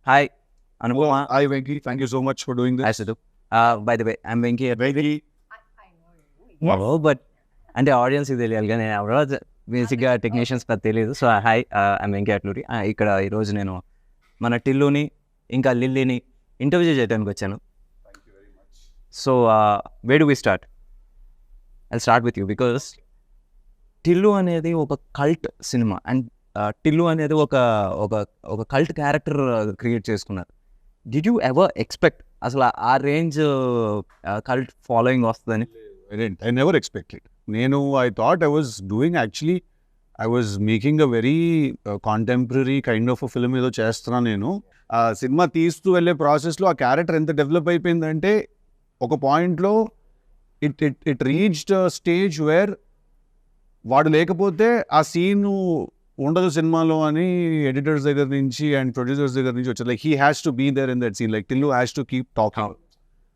Hi, Anupama. Hi, Venky. Thank you so much for doing this. Hi, Sidhu. By the way, I'm Venky. Venky. Oh, but and the audience is తెలియాలి కానీ ఎవరో బేసిక్గా technicians పెద్ద తెలియదు. So hi, I'm Venky Atluri. ఇక్కడ ఈరోజు నేను మన టిల్లుని ఇంకా లిల్లీని ఇంటర్వ్యూ చేయడానికి వచ్చాను. So where do we start? I start with you because Tillu అనేది ఒక కల్ట్ సినిమా అండ్ టిల్లు అనేది ఒక ఒక ఒక కల్ట్ క్యారెక్టర్ క్రియేట్ చేసుకున్నారు. డిడ్ యూ ఎవర్ ఎక్స్పెక్ట్ అసలు ఆ రేంజ్ కల్ట్ ఫాలోయింగ్ వస్తుందని? I never expected. I thought I was doing actually, I was making a very contemporary kind of a film ఏదో చేస్తున్నా నేను. ఆ సినిమా తీస్తూ వెళ్ళే ప్రాసెస్లో ఆ క్యారెక్టర్ ఎంత డెవలప్ అయిపోయిందంటే ఒక పాయింట్లో ఇట్ రీచ్డ్ స్టేజ్ వేర్ వాడు లేకపోతే ఆ సీన్ ఉండదు సినిమాలో అని ఎడిటర్స్ దగ్గర నుంచి అండ్ ప్రొడ్యూసర్స్ దగ్గర నుంచి వచ్చారు. Like he has to be there in that scene, like Tillu has to keep talking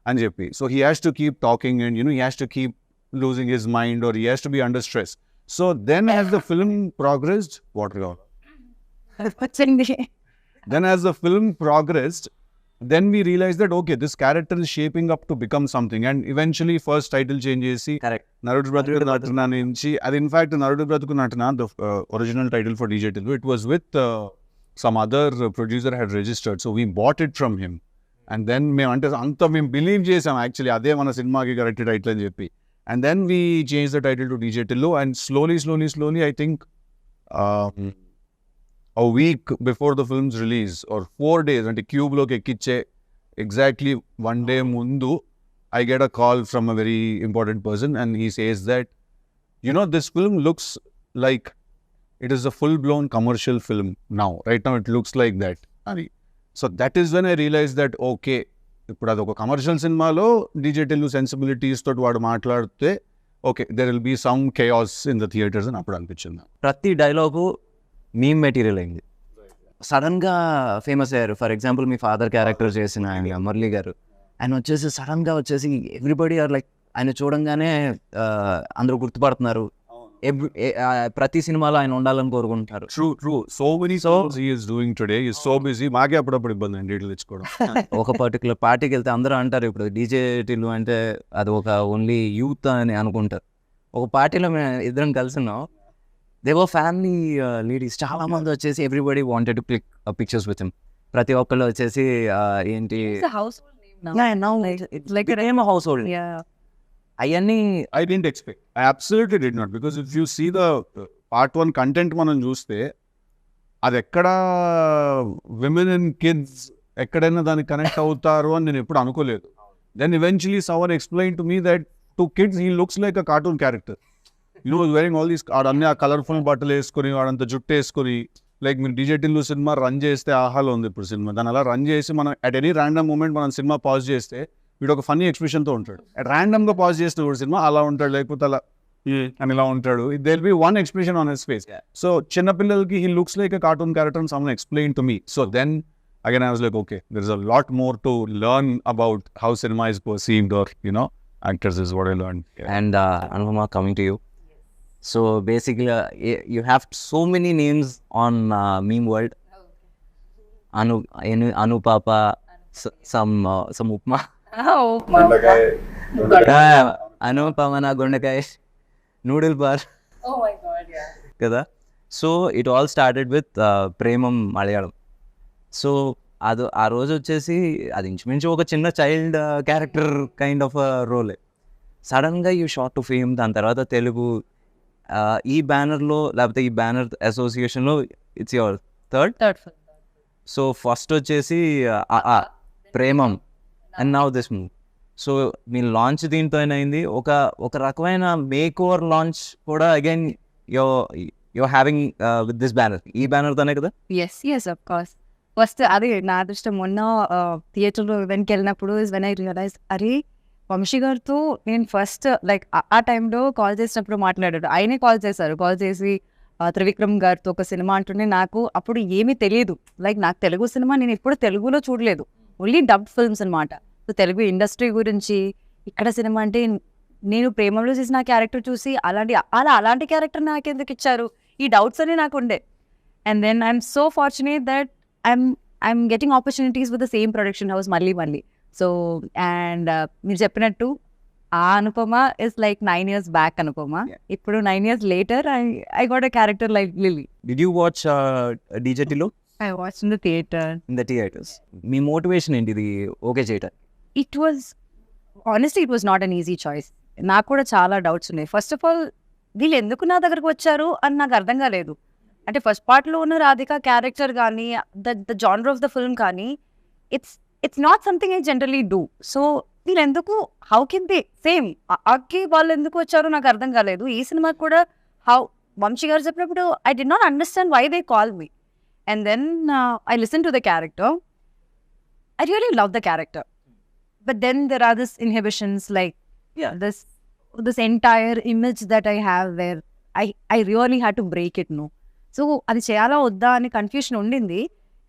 అని చెప్పి. So he has to keep talking and he has to keep losing his mind or he has to be under stress. So then as the film progressed, then as the film progressed, then we realized that okay, this character is shaping up to become something, and eventually first title changes. Correct. Narudu Bratuku Natana nunchi, and in fact Narudu Bratuku Natana, the original title for DJ Tillu, it was with some other producer had registered, so we bought it from him, and then we believe chesam actually ade mana cinema ki correct title ani cheppi. And then we changed the title to DJ Tillu, and slowly, I think a week before the film's release, or 4 days, and cube lo ekkiche exactly 1 day mundu, I get a call from a very important person, and he says that, this film looks like it is a full-blown commercial film now. Right now, it looks like that. So that is when I realized that, okay, ఇప్పుడు అది ఒక commercial సినిమాలో DJ Tillu sensibilities తోటి వాడు మాట్లాడితే okay there will be some chaos in the theatres అని అప్పుడు అనిపించింది. ప్రతి డైలాగు మీమ్ మెటీరియల్ అయింది, సడన్గా ఫేమస్ అయ్యారు. For example me father character చేసిన ఆయన మురళి గారు, ఆయన వచ్చేసి సడన్గా వచ్చేసి ఎవ్రీబడి ఆర్ లైక్ ఆయన చూడంగానే అందరూ గుర్తుపడుతున్నారు. ప్రతి సినిమాలో ఆయన ఉండాలని కోరుకుంటారు. True so many songs he is doing today, he is so busy. మాకే అప్పుడప్పుడు ఇబ్బంది అండి డీటెయిల్ తెచ్చుకోవడం. ఒక పర్టికులర్ పార్టీకి వెళ్తే అందరూ అంటారు ఇప్పుడు డీజే టిల్లు అంటే అది ఒక ఓన్లీ యూత్ అని అనుకుంటారు. ఒక పార్టీలో మేము ఇద్దరం కలిసినాం, దేవో ఫ్యామిలీ లేడీస్ చాలా మంది వచ్చేసి everybody wanted to click pictures with him. ప్రతి ఒక్కళ్ళు వచ్చేసి ఏంటి హౌస్ హోల్డ్ అవన్నీ I didn't expect. I absolutely did not, because if you see the part 1 content మనం చూస్తే అది ఎక్కడ విమెన్ అండ్ కిడ్స్ ఎక్కడైనా దానికి కనెక్ట్ అవుతారు అని నేను ఎప్పుడు అనుకోలేదు. Then eventually someone explained to me that to kids he looks like a cartoon character. Wearing all these అన్ని ఆ కలర్ఫుల్ బట్టలు వేసుకొని వాడంత జుట్టు వేసుకొని, లైక్ మీరు డీజే టిల్లు సినిమా రన్ చేస్తే ఆహాలో ఉంది ఇప్పుడు సినిమా, దాన్ని అలా రన్ చేసి మనం అట్ ఎనీ ర్యాండమ్ మూమెంట్ మనం సినిమా పాజ్ చేస్తే వీడు ఒక ఫన్నీ ఎక్స్ప్రెషన్తో ఉంటాడు. ర్యాండమ్గా పాజ్ చేస్తే కూడా సినిమా అలా ఉంటాడు, లేకపోతే అలా అని ఇలా ఉంటాడు. There be one expression on his face. So చిన్నపిల్లలకి he looks like a cartoon character and someone explain to me. So then again I was like okay, there is a lot more to learn about how cinema is perceived or actors is what I learn. And Anupama, coming to you. So basically you have so many names on meme world. Anu Papa, some Upma. Anupama Gondakai, Noodle Bar. Oh my god, yeah. Kada. So it all started with Premam Malayalam. So అది ఆ రోజు వచ్చేసి అది ఇంచుమించు ఒక చిన్న child character kind of role. సడన్గా you shot to fame. దాని తర్వాత తెలుగు ఈ బ్యానర్లో లేకపోతే ఈ బ్యానర్ అసోసియేషన్లో it's your third. So first వచ్చేసి Premam and now this move. So మీ లాంచ్ దీంతో అయింది. ఒక రకమైన మేక్ ఓవర్ లాంచ్ కూడా again you're having with this banner. ఈ బ్యానర్తోనే కదా? Yes, of course. ఫస్ట్ అది నా అదృష్టం. మొన్న థియేటర్లో ఈవెంట్కి వెళ్ళినప్పుడు ఇస్ వెన్ ఐ రియలైజ్ అరే వంశీ గారితో నేను ఫస్ట్ లైక్ ఆ టైంలో కాల్ చేసినప్పుడు మాట్లాడాడు. ఆయనే కాల్ చేసి త్రివిక్రమ్ గారితో ఒక సినిమా అంటుండే. నాకు అప్పుడు ఏమీ తెలియదు, లైక్ నాకు తెలుగు సినిమా నేను ఎప్పుడు తెలుగులో చూడలేదు, ఓన్లీ డబ్డ్ ఫిల్మ్స్ అనమాట. సో తెలుగు ఇండస్ట్రీ గురించి ఇక్కడ సినిమా అంటే నేను ప్రేమలో చేసిన క్యారెక్టర్ చూసి అలాంటి క్యారెక్టర్ నాకెందుకు ఇచ్చారు, ఈ డౌట్స్ అన్నీ నాకు ఉండే. And then I'm so fortunate that I'm I'm getting opportunities with the same production house మళ్ళీ. So, and మీరు చెప్పినట్టు ఆ Anupama is like 9 years back Anupama. ఇప్పుడు 9 years later, I got a character like Lily. Did you watch DJ Tillu? I watched in the theater. In the theaters. Me motivation ఏంటి ఇది okay చేయటం? It was, honestly, it was not an easy choice. నాకు కూడా చాలా doubts ఉన్నాయి. First of all వీళ్ళు ఎందుకు నా దగ్గరకు వచ్చారు అని నాకు అర్థం కాలేదు. అంటే ఫస్ట్ పార్ట్లో ఉన్న రాధిక క్యారెక్టర్ కానీ the genre of the film కానీ it's not something I generally do. So వీళ్ళు ఎందుకు, హౌ కెన్ దే సేమ్ అక్కి వాళ్ళు ఎందుకు వచ్చారో నాకు అర్థం కాలేదు. ఈ సినిమాకి కూడా వంశీ గారు చెప్పినప్పుడు I did not understand why they call me. And then I listen to the character. I really love the character. But then there are these inhibitions, like this entire image that I have where I really had to break it, no. So అది చేయాలా వద్దా అని confusion ఉండింది.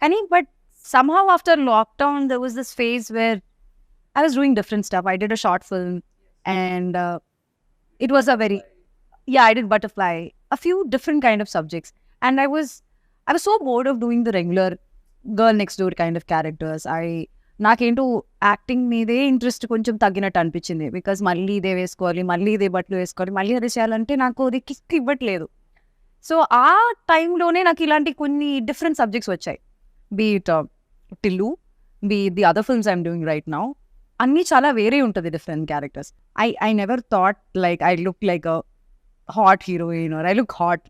కానీ but somehow after lockdown there was this phase where I was doing different stuff. I did a short film and it was a very, I did Butterfly, a few different kind of subjects. And I was so bored of doing the regular girl next door kind of characters. నాకేంటో acting మీదే interest కొంచెం తగ్గినట్టు అనిపించింది. Because మళ్ళీ ఇదే వేసుకోవాలి, మళ్ళీ ఇదే బట్టలు వేసుకోవాలి, మళ్ళీ అదే చేయాలంటే నాకు అది కిక్ ఇవ్వట్లేదు. సో ఆ టైంలోనే నాకు ఇలాంటి కొన్ని డిఫరెంట్ సబ్జెక్ట్స్ వచ్చాయి. Be it Tillu, be the other films I'm doing right now. అన్నీ చాలా వేరే ఉంటుంది different characters. I never thought like I look like a hot heroine or I look hot.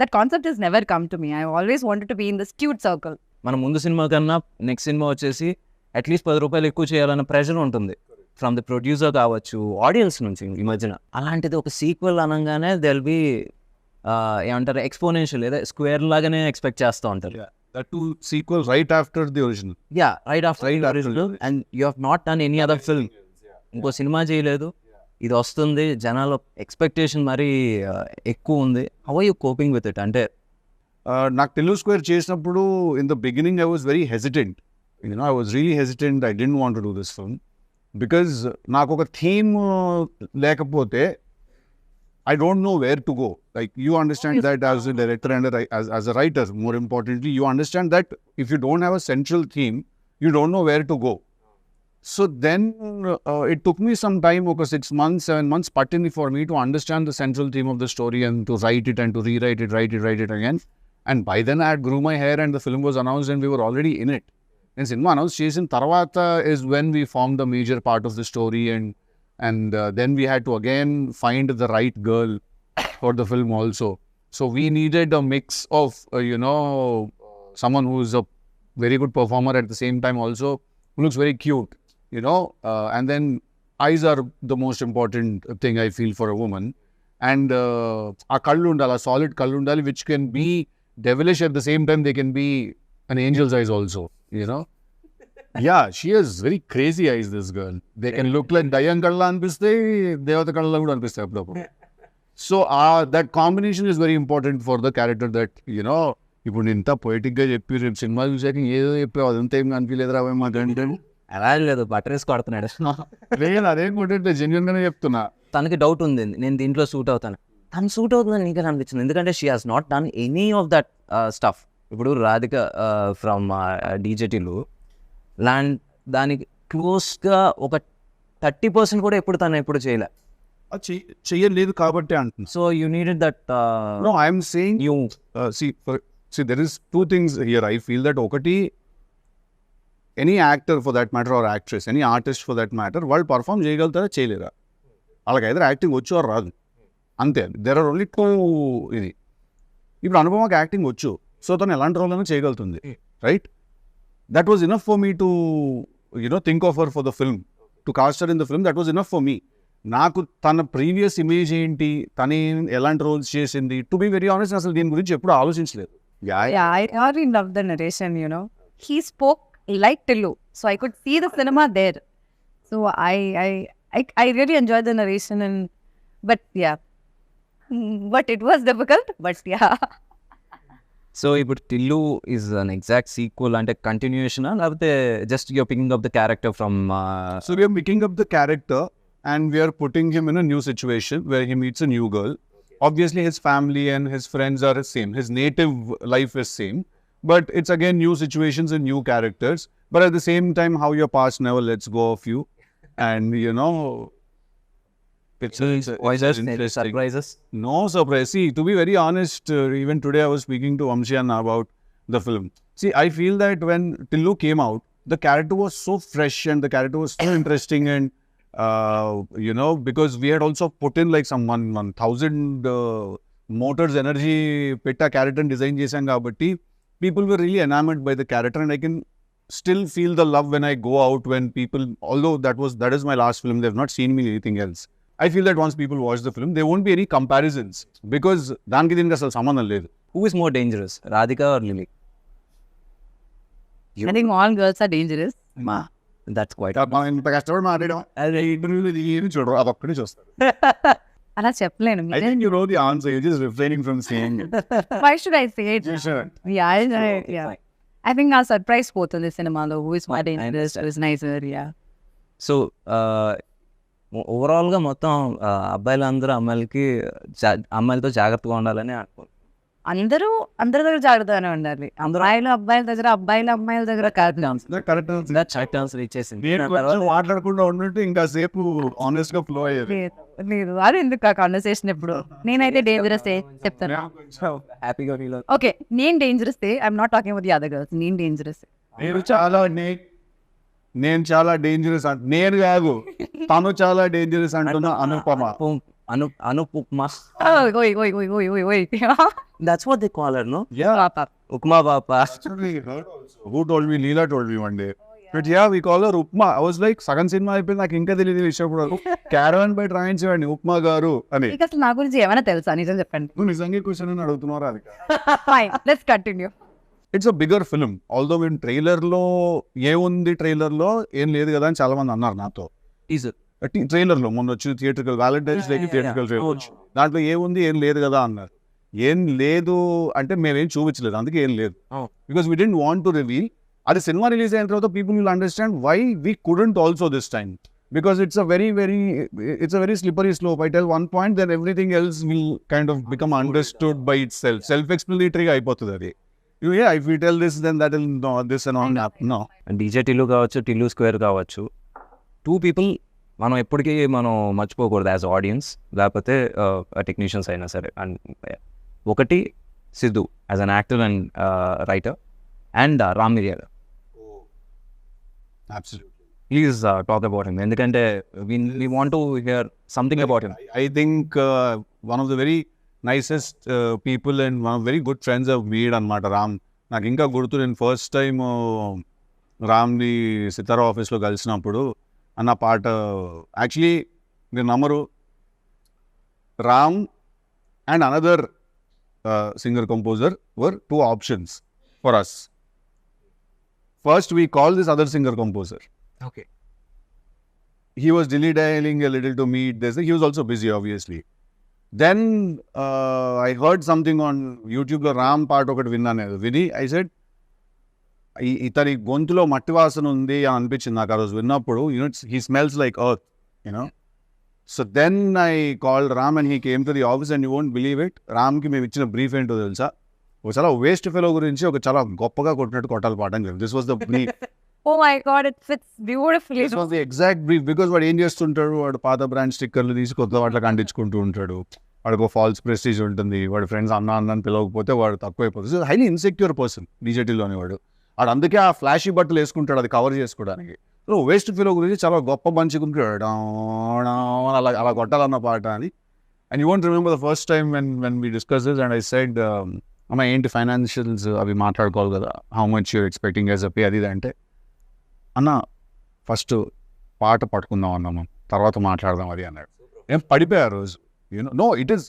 That concept is never come to me. I always wanted to be in this cute circle. మన ముందు cinema కన్నా next cinema వచ్చేసి at least 10 రూపాయలు ఎక్కువ చేయాలన్న pressure ఉంటుంది from the producer కావచ్చు, audience నుంచి ఈ మధ్యన. అలాంటిది ఒక సీక్వెల్ అనగానే దెల్ బి ఏమంటారు ఎక్స్పోనెన్షియల్, లేదా స్క్వేర్ లాగానే ఎక్స్పెక్ట్ చేస్తూ ఉంటారు. That too sequel right after the original. Yeah, right after the original. And you have not done any other film. ఇంకో సినిమా చేయలేదు, ఇది వస్తుంది, జనాల ఎక్స్పెక్టేషన్ మరీ ఎక్కువ ఉంది. How are you coping with it? అంటే నాకు తెలుగు స్క్వేర్ చేసినప్పుడు in the beginning I was very hesitant. I was really hesitant. I didn't want to do this film because నాకు ఒక థీమ్ లేకపోతే I don't know where to go. Like, you understand that as a director and as a writer, more importantly, you understand that if you don't have a central theme, you don't know where to go. So then it took me some time, okay, 6 months, 7 months, pattini for me to understand the central theme of the story and to write it and to rewrite it, write it again. And by then I had grew my hair and the film was announced and we were already in it. And cinema announced చేసిన తర్వాత is when we formed the major part of the story, and then we had to again find the right girl for the film also. So we needed a mix of someone who is a very good performer at the same time also, who looks very cute, and then eyes are the most important thing I feel for a woman. And a kallu undala, solid kallu undali, which can be devilish at the same time. They can be an angel's eyes also, Yeah, she has very crazy eyes, this girl. They can look like Dayan Kalla anpiste, Devata Kalla kuda anpiste appudu. So that combination is very important for the character that, ఇప్పుడు ఇంత పొయిటిక్గా చెప్పి రేపు cinema చూసాక ఏదో చెప్పావు, అదంతా ఏం కనిపించలేదురా మాకంటే. అలా లేదు, బటర్ వేసి కొడుతున్నాడు. లేదు, అదేం కొట్టే జెన్యున్గానే చెప్తున్నా. తనకి డౌట్ ఉంది, నేను దీంట్లో సూట్ అవుతాను. తను సూట్ అవుతుందని నీకే అనిపించింది, ఎందుకంటే she has not done any of that stuff. ఇప్పుడు రాధిక ఫ్రమ్ డీజేటీలు దానికి క్లోజ్గా ఒక 30% కూడా తను చేయలే. చెయ్యలేదు కాబట్టి అంటున్నా. So you needed that. No, I'm saying you see there is two things here. I feel that ఒకటి, any actor for that matter or actress, any artist for that matter, వాళ్ళు పర్ఫామ్ చేయగలుగుతారా చేయలేరా? వాళ్ళకి either యాక్టింగ్ వచ్చు or రాదు, అంతే. There are only two. ఇది ఇప్పుడు అనుపమకి యాక్టింగ్ వచ్చు, సో తను ఎలాంటి రోల్ అయినా చేయగలుగుతుంది, right? That was enough for me to think of her for the film, to cast her in the film. That was enough for me. నాకు తన previous image ఏంటి, తను ఎలాంటి రోల్స్ చేసింది, టు బి వెరీ ఆనెస్ట్ అసలు దీని గురించి ఎప్పుడు ఆలోచించలేదు. I really love the narration, He spoke like Tillu, so I could see the cinema there. So I really enjoyed the narration, but it was difficult, but yeah. So ఇప్పుడు Tillu is an exact sequel, అంటే కంటిన్యూయేషనా, లేకపోతే just you're picking up the character from? So we're picking up the character and we are putting him in a new situation where he meets a new girl. Obviously his family and his friends are the same, his native life is same, but it's again new situations and new characters. But at the same time, how your past never lets go of you, and you know, it's interesting. Surprises. No surprise. See, to be very honest, even today I was speaking to Vamshi Anna about the film. See, I feel that when Tillu came out, the character was so fresh and the character was so interesting, and you know, because we had also put in like some 1,000 motors energy petta character design chesam kabatti people were really enamored by the character, and I can still feel the love when I go out, when people, although that is my last film, they've not seen me anything else. I feel that once people watch the film, there won't be any comparisons because daniki diniki asalu sambandham ledhu. Who is more dangerous, Radhika or Lily? I think all girls are dangerous. That's quite. మనం ఇంత కష్టపడి మాట్లాడడం అదే ఇంటర్వ్యూలో ఇది ఏమి చూడరు, అది ఒక్కడే చూస్తారు. అలా చెప్పలేను. I think you know the answer, you're just refraining from saying it. Why should I say it? You should. Yeah. I think our surprise పోతుంది సినిమాలో. Who is more dangerous? Who is nicer? Yeah. So ఓవరాల్గా మొత్తం అబ్బాయిలందరూ అమ్మాయిలతో జాగ్రత్తగా ఉండాలని అనుకో. అందరూ అందరి దగ్గర జాగ్రత్తగానే ఉండాలి. అబ్బాయిల దగ్గర అమ్మాయిల దగ్గర కాదు. కరెక్ట్ ఆన్సర్ ఇచ్చేసింది. మాట్లాడకుండా ఉన్నట్టు ఇంకా సేపు ఆనెస్ట్ గా ఫ్లో అయ్యేది. లేదు అది ఎందుకు ఆ కాన్వర్సేషన్ ఎప్పుడు. నేనైతే డేంజరస్ చెప్తాను. హ్యాపీగా ఓకే, నేను dangerous I'm not talking about the other girls. నేను డేంజరస్. నేను చాలా డేంజరస్ నేను కాదు, తను చాలా డేంజరస్ అంటున్నా. Anupama. Upma. Wait. That's what they call her, no? Yeah. Upma Papa. Actually heard also. Who told me? Leela told me one day. But yeah, we call her Upma. I was like, సగం cinema అయిపోయింది, నాకు ఇంకా తెలియదు విషయం. Caravan by trains ఇవ్వండి ఉప్మా గారు అని. అసలు నా గురించి ఏమైనా తెలుసా? నిజం చెప్పండి. నువ్వు నిజంగా క్వశ్చన్ అని అడుగుతున్నావు Radhika. Fine, let's continue. It's a bigger film. Although మేము ట్రైలర్లో ఏముంది, ట్రైలర్లో ఏం లేదు కదా అని చాలా మంది అన్నారు నాతో. ట్రైలర్లో మొన్న వచ్చి థియేట్రికల్ వ్యాలంటైన్స్ డేకి థియేట్రికల్ ట్రైలర్, దాంట్లో ఏముంది ఏం లేదు కదా అన్నారు. ఏం లేదు అంటే మేమేం చూపించలేదు, అందుకే ఏం లేదు. Because we didn't want to reveal. అది సినిమా రిలీజ్ అయిన తర్వాత people will understand why we couldn't also this time, because it's a very slippery slope. I tell one point, then everything else will kind of become understood by itself ఎక్స్ప్లెనేటరీగా అయిపోతుంది అది. Yeah, if we tell this, then that will no, this and all happen. No. DJ Tillu కావచ్చు, Tillu square కావచ్చు, 2 people మనం ఎప్పటికీ మనం మర్చిపోకూడదు as audience, లేకపోతే టెక్నీషియన్స్ అయినా సరే. అండ్ ఒకటి Siddhu as an actor and writer, and Ram మిరియాల. ప్లీజ్ టాక్ అబౌట్ హిమ్, ఎందుకంటే we want to hear something about him. I think one of the very nicest people and one of very good friends I've made అనమాట రామ్. నాకు ఇంకా గుర్తు, నేను first time రామ్ని సితారా ఆఫీస్లో కలిసినప్పుడు అన్న పాట, యాక్చువల్లీ మీరు నమ్మరు, Ram and another singer composer were 2 options for us. First we called this other singer composer. Okay. He was dilly-dallying a little to meet this. He was also busy obviously. Then I heard something on YouTube లో రామ్ పాట ఒకటి విన్నాను. విని I said, ఇతని గొంతులో మట్టి వాసన ఉంది అని అనిపించింది నాకు ఆ రోజు విన్నప్పుడు. He smells like earth, you know. So then I called Ram and he came to the office, and you won't believe it, రామ్కి మేము ఇచ్చిన బ్రీఫ్ ఏంటో తెలుసా? ఒక చాలా వేస్ట్ ఫెలో గురించి ఒక చాలా గొప్పగా కొట్టినట్టు కొట్టాలి పాట అని. This was the brief. Oh my God, it fits beautifully. This was the exact brief, because వాడు ఏం చేస్తుంటాడు, వాడు పాత బ్రాండ్ స్టిక్కర్లు తీసి కొత్త వాటికి అంటించుకుంటూ ఉంటాడు. వాడికి ఒక ఫాల్స్ ప్రెస్టీజ్ ఉంటుంది, వాడి ఫ్రెండ్స్ అన్న అని పిలవకపోతే వాడు తక్కువైపోతుంది. హైలీ ఇన్సెక్యూర్ పర్సన్ డీజేటీలోని వాడు. అందుకే ఆ ఫ్లాషీ బట్టలు వేసుకుంటాడు అది కవర్ చేసుకోవడానికి. సో వేస్ట్ ఫీలో గురించి చాలా గొప్ప పంచుకుంటాడు, అలా కొట్టాలన్న పాట అని. And you want remember the first time when we discuss this, and I said, అమ్మ ఏంటి ఫైనాన్షియల్స్ అవి మాట్లాడుకోవాలి కదా, how much you're expecting as a pay అది అంటే, అన్న ఫస్ట్ పాట పట్టుకుందాం అన్నాము, తర్వాత మాట్లాడదాం అది అన్నాడు. ఏం పడిపోయా ఆ రోజు. It is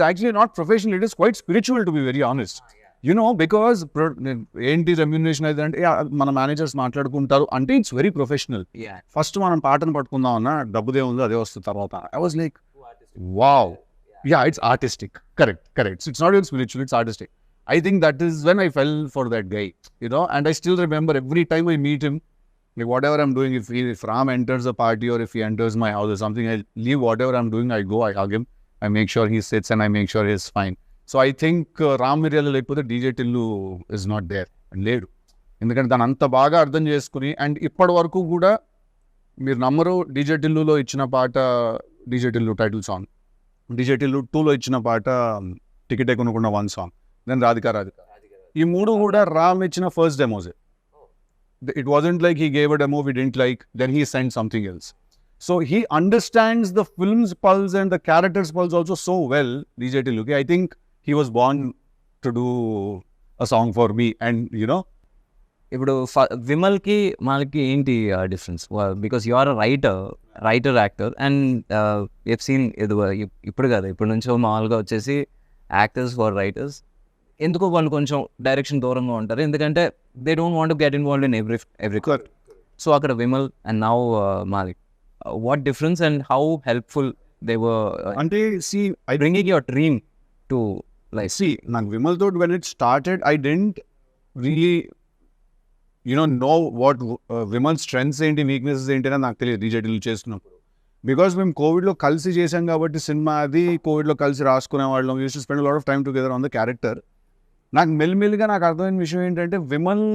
actually not professional, it is quite spiritual, to be very honest. Because ఏంటి రెమ్యూనరేషన్ అయితే అంటే మన మేనేజర్స్ మాట్లాడుకుంటారు అంటే ఇట్స్ వెరీ ప్రొఫెషనల్. ఫస్ట్ మనం పాటను పట్టుకుందాం అన్న, డబ్బుదే ఉందో అదే వస్తుంది తర్వాత. I was like, wow, it's artistic. Correct. It's not even spiritual, it's artistic. I think that is when I fell for that guy, and I still remember every time I meet him, like whatever I'm doing, if Ram enters a party or if he enters my house or something, I leave whatever I'm doing, I go, I hug him, I make sure he sits and I make sure he's fine. So I think Ram Miryala లేకపోతే DJ Tillu is not there లేడు. ఎందుకంటే దాన్ని అంత బాగా అర్థం చేసుకుని, and ఇప్పటి వరకు కూడా మీరు నమ్మరు, డీజే టిల్లులో ఇచ్చిన పాట DJ Tillu title song, DJ Tillu 2లో ఇచ్చిన పాట టికెట్ కొనుక్కున్న 1 సాంగ్, దెన్ రాధిక. ఈ 3 కూడా రామ్ ఇచ్చిన first డెమోసే. It wasn't like he gave a demo we didn't like, then he sent something else. So he understands the film's pulse and the character's pulse also so well, DJ Tillu. I think he was born to do a song for me, and you know. ఇప్పుడు విమల్కి మనకి ఏంటి difference? Because you are writer actor and F scene ఇప్పుడు కదా, ఇప్పటి నుంచో మామూలుగా వచ్చేసి యాక్టర్స్ ఫర్ రైటర్స్ ఎందుకో వాళ్ళు కొంచెం డైరెక్షన్ దూరంగా ఉంటారు, ఎందుకంటే they don't want to get involved in every. So అక్కడ Vimal and now Malik, what difference and how helpful they were అంటే bringing your dream to life? నాకు విమల్ తో when it started I didn't really know what Vimal strengths ఏంటి, weaknesses ఏంటి అని నాకు తెలియదు DJ Tillu చేస్తున్నప్పుడు. బికాస్ మేము కోవిడ్లో కలిసి చేసాం కాబట్టి సినిమా, అది కోవిడ్లో కలిసి రాసుకునే వాళ్ళం, use to spend lot of time together on the character. నాకు మెల్లిమెల్లిగా నాకు అర్థమైన విషయం ఏంటంటే Vimal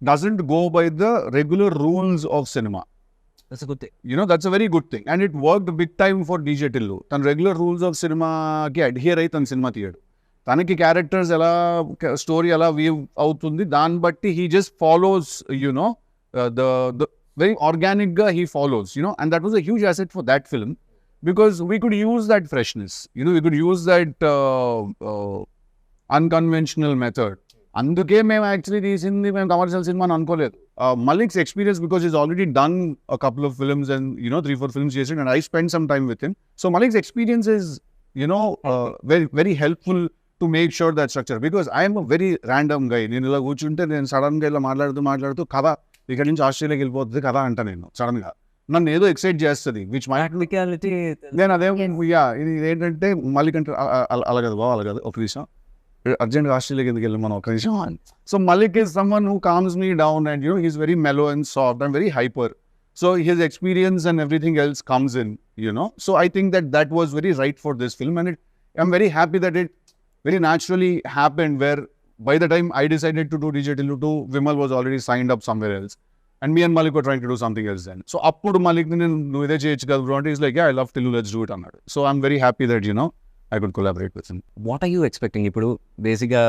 doesn't go by the regular rules of cinema. That's a good thing. That's a very good thing. And it worked big time for DJ Tillu. తన regular rules of సినిమాకి adhere అయి తన సినిమా తీయడు. తనకి క్యారెక్టర్స్ ఎలా, story ఎలా weave అవుతుంది దాన్ని బట్టి he just follows, the very organic గా he follows, and that was a huge asset for that film. Because we could use that freshness, we could use that unconventional method. అందుకే మేము actually తీసింది మేము commercial cinema అని అనుకోలేదు. Malik's experience, because he's already done a couple of films and 3-4 films చేసాడు, and I spent some time with him. So Malik's experience is very very helpful to make sure that structure, because I am a very random guy. నేను ఇలా కూర్చుంటే నేను సడన్గా ఇలా మాట్లాడుతూ కథ ఇక్కడ నుంచి ఆస్ట్రేలియాకి వెళ్ళిపోతుంది కథ అంట, నేను సడన్గా నన్ను ఏదో ఎక్సైట్ చేస్తుంది, విచ్ మై టెక్నికాలిటీ. నేను అదే ఇది ఏంటంటే మలిక్ అంటే అలా కదా బావ, అలా కదా, ఒక నిమిషం అర్జెంట్గా ఆస్ట్రేలియాకి ఎందుకు వెళ్ళి మనం ఒక నిమిషం. So Malik is someone who calms me down and he's very mellow and soft and very hyper. So his experience and everything else comes in, So I think that was very right for this film, and I'm very happy that it very naturally happened, where by the time I decided to do DJ Tillu 2, Vimal was already signed up somewhere else, and me and Malik were trying to do something else then. So appudu Malik nu ide cheyochu kada bro ante, he's like, yeah, I love Tillu, let's do it annadu. So I'm very happy that I could collaborate with him. What are you expecting? ఇప్పుడు బేసిక్గా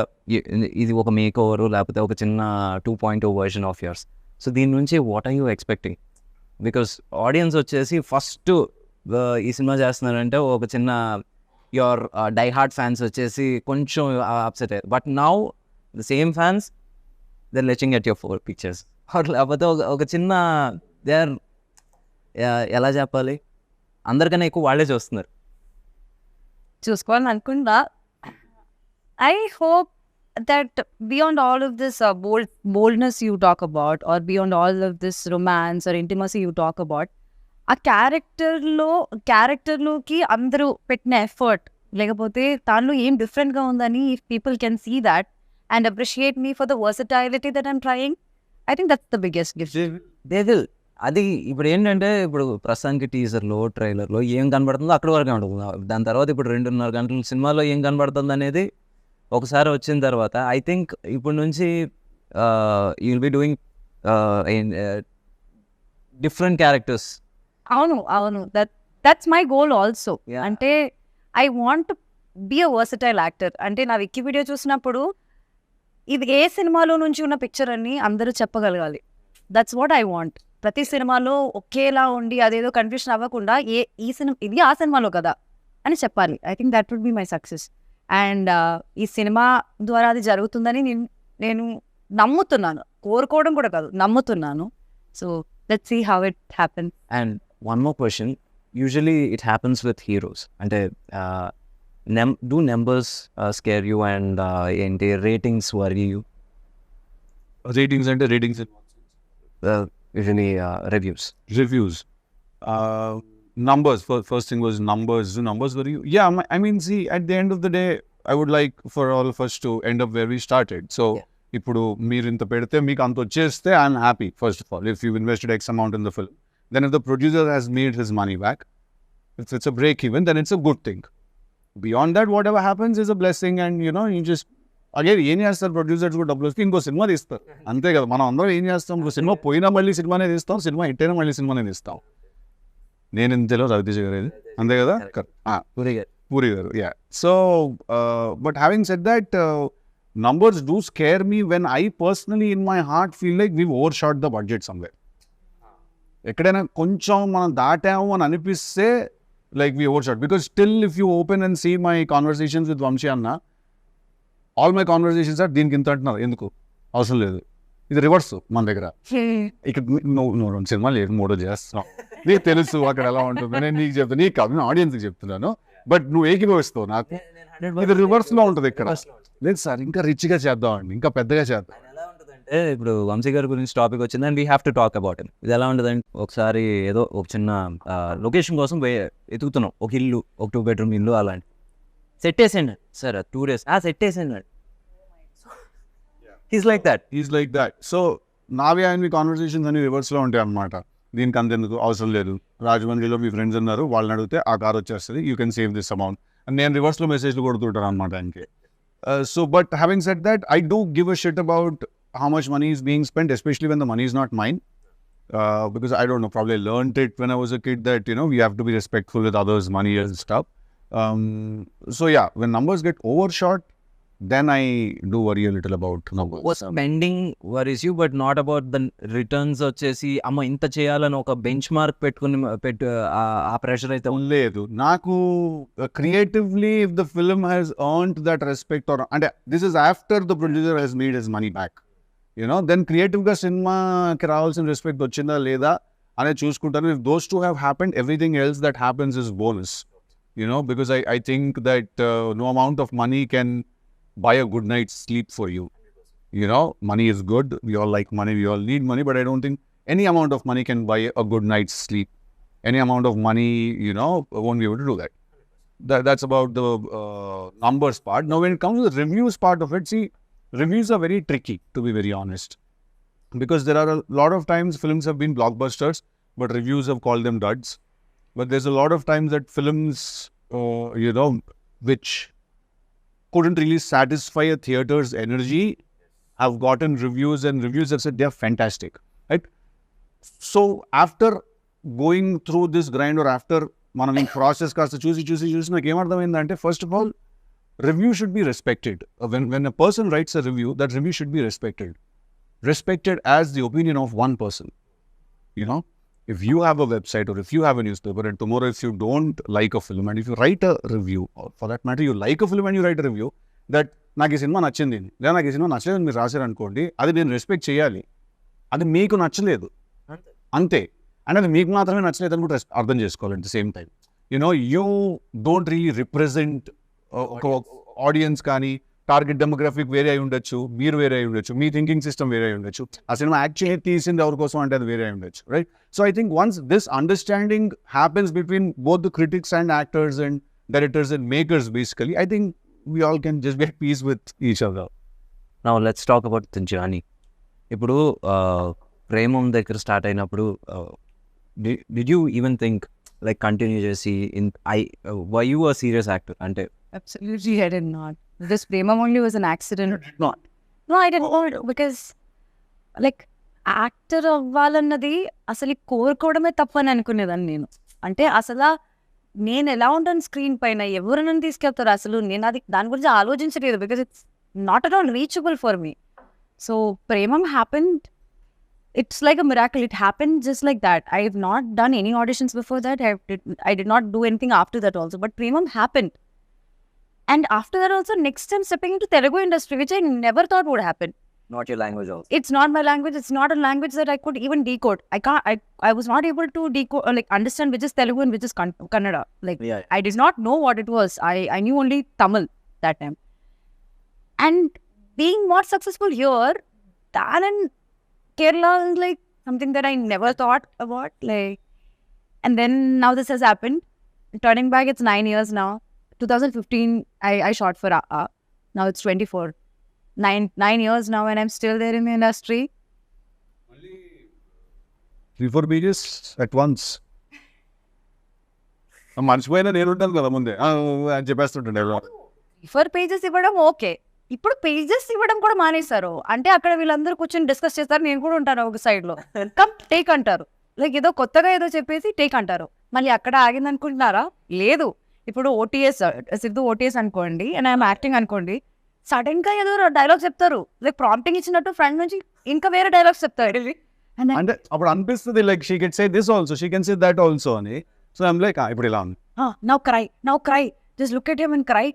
ఇది ఒక make over లేకపోతే ఒక చిన్న 2.0 version of yours. So దీని నుంచి what are you expecting? Because audience వచ్చేసి ఫస్ట్ ఈ సినిమా చేస్తున్నారంటే ఒక చిన్న యువర్ డై హార్డ్ ఫ్యాన్స్ వచ్చేసి కొంచెం అప్సెట్ అయ్యారు. But now the same fans they latching at your 4 pictures. లేకపోతే ఒక చిన్న దే ఆర్ ఎలా చెప్పాలి, అందరికన్నా ఎక్కువ వాళ్ళే చూస్తున్నారు. చూసుకోవాలని అనుకుంటా. I hope that beyond all of this boldness you talk about, or beyond all of this romance or intimacy you talk about, ఆ క్యారెక్టర్లోకి అందరూ పెట్టిన ఎఫర్ట్, లేకపోతే దానిలో ఏం డిఫరెంట్గా ఉందని if people can see that and appreciate me for the versatility that I'm trying, I think that's the biggest gift. They will. అది ఇప్పుడు ఏంటంటే, ఇప్పుడు ప్రస్తుతానికి టీజర్లో ట్రైలర్లో ఏం కనబడుతుందో అక్కడి వరకే ఉంటుంది. దాని తర్వాత ఇప్పుడు 2.5 గంటల సినిమాలో ఏం కనబడుతుంది అనేది ఒకసారి వచ్చిన తర్వాత ఐ థింక్ ఇప్పుడు నుంచి you will be doing different characters. అవును దట్స్ మై గోల్ ఆల్సో. అంటే I want be a versatile actor. అంటే నా వికీపీడియా చూసినప్పుడు ఇది ఏ సినిమాలో నుంచి ఉన్న పిక్చర్ అని అందరూ చెప్పగలగాలి. That's what I want. ప్రతి సినిమాలో ఒకేలా ఉండి అదేదో కన్ఫ్యూషన్ అవ్వకుండా ఈ సినిమా ఇది ఆ సినిమాలో కదా అని చెప్పాలి. I think that would be my success. And ఈ సినిమా ద్వారా అది జరుగుతుందని నేను నమ్ముతున్నాను. కోరుకోవడం కూడా కాదు, నమ్ముతున్నాను. So let's see how it happens. And one more question, usually it happens with heroes. అంటే do numbers scare you and ఏంటి రేటింగ్స్ వరీ యూ? రేటింగ్స్ అంటే ratings usually reviews. Numbers, first thing was numbers were you? Yeah, I mean, see, at the end of the day, I would like for all of us to end up where we started. So ఇప్పుడు మీరు ఇంత పెడితే మీకు అంత వచ్చేస్తే I'm happy. First of all, if you invested X amount in the film, then if the producer has made his money back, if it's a break even, then it's a good thing. Beyond that what ever happens is a blessing and you just again ఏం చేస్తారు producers కూడా డబ్బులు వస్తే ఇంకో cinema తీస్తారు అంతే కదా. మనం అందరం ఏం చేస్తాం, ఇప్పుడు సినిమా పోయినా మళ్ళీ సినిమానే తీస్తాం, సినిమా హిట్ అయినా మళ్ళీ సినిమానే తీస్తాం. నేను ఇంతలో రవితేజ గారు అంతే కదా, పూరి గారు. Yeah. So but having said that numbers do scare me when I personally in my heart feel like we've overshot the budget somewhere. ఎక్కడైనా కొంచెం మనం దాటాము అని అనిపిస్తే like we overshot, because still if you open and see my conversations with Vamshi Anna, all my conversations are దీనికి ఇంత అంటున్నారు, ఎందుకు అవసరం లేదు, ఇది రివర్స్ మన దగ్గర. ఇక్కడ నువ్వు సినిమా లేదు మూడో చేస్తున్నావు, నీకు తెలుసు అక్కడ ఎలా ఉంటుంది, నేను నీకు చెప్తాను, నీకు కాదు నేను ఆడియన్స్కి చెప్తున్నాను, బట్ నువ్వు ఏకీభవిస్తావు నాకు, ఇది రివర్స్లో ఉంటుంది ఇక్కడ. లేదు సార్ ఇంకా రిచ్గా చేద్దాం అండి, ఇంకా పెద్దగా చేద్దాం. ఎలా ఉంటుందంటే ఇప్పుడు వంశీ గారి గురించి టాపిక్ వచ్చింది and we have to talk about it. ఇది ఎలా ఉంటుందంటే ఒకసారి ఏదో ఒక చిన్న లొకేషన్ కోసం ఎతుకుతున్నాం, ఒక ఇల్లు, ఒక 2 bedroom ఇల్లు అలాంటి సెట్ వేసేయండి సార్, 2 days సెట్ వేసేయండి. He's like that. సో నావి ఆయన కాన్వర్సేషన్స్ అన్ని రివర్స్లో ఉంటాయి అన్నమాట. దీనికి అంతెందుకు అవసరం లేదు, రాజమండ్రిలో మీ ఫ్రెండ్స్ ఉన్నారు వాళ్ళని అడిగితే ఆ కార్ వచ్చేస్తుంది, you can save this amount అని నేను రివర్స్లో మెసేజ్లు కొడుతుంటాను అనమాట ఆయనకి. So, but having said that, I do give a shit about how much money is being spent, especially when the money is not mine. Because I don't know, probably I learned it when I was a kid that, we have to be respectful with others' money and stuff. So yeah, when numbers get overshot, then I do worry a little about numbers. Spending worries you, but not about the returns. వచ్చేసి అమ్మ ఇంత చేయాలని ఒక bench mark పెట్టుకుని ఆ pressure అయితే లేదు నాకు. Creatively, if the film has earned that respect, or and this is after the producer has made his money back, then creative గా సినిమాకి రావాల్సిన రెస్పెక్ట్ వచ్చిందా లేదా అనేది చూసుకుంటాను. If those two have happened, everything else that happens is bonus. Because I think that no amount of money can buy a good night's sleep for you. Money is good, we all like money, we all need money, but I don't think any amount of money can buy a good night's sleep. Any amount of money, won't be able to do that. That's about the numbers part. Now when it comes to the reviews part of it, see, reviews are very tricky, to be very honest, because there are a lot of times films have been blockbusters but reviews have called them duds. But there's a lot of times that films which couldn't really satisfy a theater's energy have gotten reviews, and reviews have said they're fantastic, right? So after going through this grind, or after మనం ఈ process కాస్త చూసి నాకు ఏమర్థమైందంటే, first of all review should be respected. When a person writes a review, that review should be respected as the opinion of one person. If you have a website or if you have a newspaper, and tomorrow if you don't like a film and if you write a review, or for that matter you like a film and you write a review that నాకు ఈ cinema నచ్చింది లేదా నాకు ఈ cinema నచ్చలేదు మీరు రాశారు అనుకోండి, అది నేను రెస్పెక్ట్ చేయాలి. అది మీకు నచ్చలేదు అంతే, అండ్ అది మీకు మాత్రమే నచ్చలేదు అని కూడా అర్థం చేసుకోవాలి. At the same time you don't really represent ఒక ఆడియన్స్, కానీ టార్గెట్ డెమోగ్రఫిక్ వేరే అయి ఉండొచ్చు, మీరు వేరే అయి ఉండొచ్చు, మీ థింకింగ్ సిస్టమ్ వేరే అయి ఉండొచ్చు, ఆ సినిమా యాక్చువల్లీ తీసింది ఎవరి కోసం అంటే అది వేరే అయి ఉండొచ్చు, right? So I think once this understanding happens between both the critics and actors and directors and makers, basically I think we all can just be at peace with each other. Now let's talk about the journey. ఇప్పుడు ప్రేమం దగ్గర start అయినప్పుడు did you even think like continue చేసి were you a serious actor? అంటే Absolutely, I did not. This Premam only was an accident. Did not. No, I did not, because like actor అవ్వాలన్నది అసలు కోరుకోవడమే తప్పని అనుకునేదాన్ని నేను. అంటే అసలు నేను ఎలా ఉంటాను స్క్రీన్ పైన, ఎవరు నన్ను తీసుకెళ్తారు, అసలు నేను అది దాని గురించి ఆలోచించలేదు, because it's not at all reachable for me. So Premam happened, it's like a miracle. It happened just like that. I have not done any auditions before that. I did not do anything after that also. But Premam happened. And after that also, next time stepping into Telugu industry, which I never thought would happen. not your language also. It's not my language. It's not a language that I could even decode. I was not able to decode or like understand which is Telugu and which is Kannada. Like Yeah. I did not know what it was. I knew only Tamil that time. And being more successful here than in Kerala is like something that I never thought about. Like, and then now this has happened. Turning back, it's 9 years now. 2015, I shot for now it's 24. 9 years now, and I'm still there in the industry. Only 3-4 pages at once. మర్చిపోయినా నేను ఉంటాను కదా ముందే అని చెప్పేస్తుంటాడు. 4 pages ఇవ్వడం okay. ఇప్పుడు pages ఇవ్వడం కూడా మానేశారు. అంటే అక్కడ వీళ్ళందరూ కూర్చొని డిస్కస్ చేస్తారు, నేను కూడా ఉంటాను ఒక సైడ్ లో. కమ్ టేక్ అంటారు, లైక్ ఏదో కొత్తగా ఏదో చెప్పేసి టేక్ అంటారు. మళ్ళీ అక్కడ ఆగింది అనుకుంటున్నారా? లేదు. ఇప్పుడు ఓటీఎస్ సిద్ధు ఓటీఎస్ అనుకోండి, అండ్ ఐఎమ్ యాక్టింగ్ అనుకోండి, సడన్ గా ఏదో డైలాగ్ చెప్తారు, లైక్ ప్రాంప్టింగ్ ఇచ్చినట్టు ఫ్రంట్ నుంచి ఇంకా వేరే డైలాగ్స్ చెప్తారు. అంటే అప్పుడు అనిపిస్తుంది like she can say this also, she can say that also అని. సో ఐమ్ లైక్ ఇప్పుడు ఇలా ఉంది. Now cry, just look at him and cry.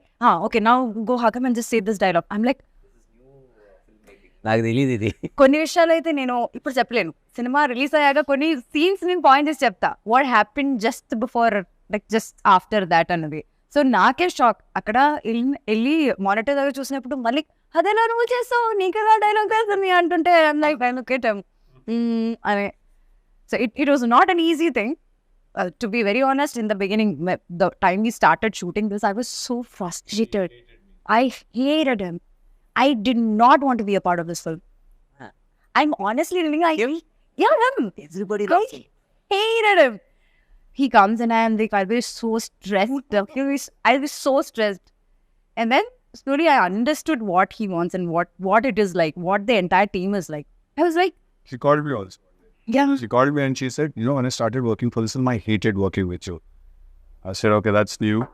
Okay, now go hug him and just say this dialogue. I'm like, నాకు తెలియదు ఇది. కొన్ని విషయాలు అయితే నేను ఇప్పుడు చెప్పలేను. సినిమా రిలీజ్ అయ్యాక కొన్ని సీన్స్ నేను పాయింట్ చేసి చెప్తా, what happen just before, like just after that అన్నది. సో నాకే షాక్. అక్కడ వెళ్ళి మానిటర్ దగ్గర చూసినప్పుడు మళ్ళీ అదేలా నువ్వు చేస్తావు, నీకేదా డైలాగ్ తెలుస్తుంది అంటుంటే లైక్ అనే. So it was not an easy thing. To be very honest, in the beginning, the time we started shooting this, I was so frustrated. I hated him. I did not want to be a part of this film. I'm honestly telling you, him. Everybody I hated him. He comes and I am like, I'll be so stressed. I'll be so stressed. And then slowly I understood what he wants and what it is like, what the entire team is like. I was like, She called me also. yeah. She called me and she said, when I started working for this film, I hated working with you. I said, okay, that's new.